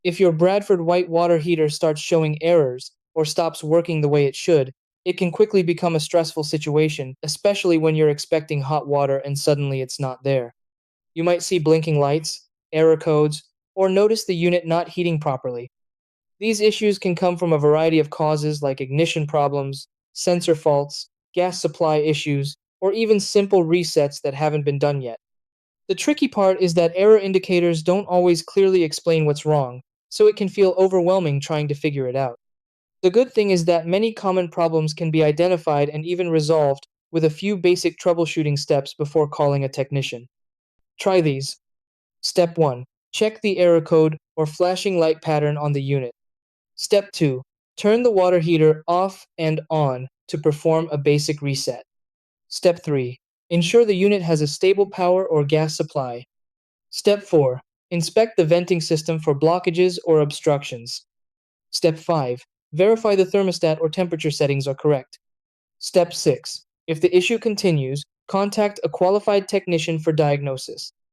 If your Bradford white water heater starts showing errors or stops working the way it should, it can quickly become a stressful situation, especially when you're expecting hot water and suddenly it's not there. You might see blinking lights, error codes, or notice the unit not heating properly. These issues can come from a variety of causes like ignition problems, sensor faults, gas supply issues, or even simple resets that haven't been done yet. The tricky part is that error indicators don't always clearly explain what's wrong, so it can feel overwhelming trying to figure it out. The good thing is that many common problems can be identified and even resolved with a few basic troubleshooting steps before calling a technician. Try these. Step 1. Check the error code or flashing light pattern on the unit. Step 2. Turn the water heater off and on to perform a basic reset. Step 3. Ensure the unit has a stable power or gas supply. Step 4. Inspect the venting system for blockages or obstructions. Step 5. Verify the thermostat or temperature settings are correct. Step 6. If the issue continues, contact a qualified technician for diagnosis.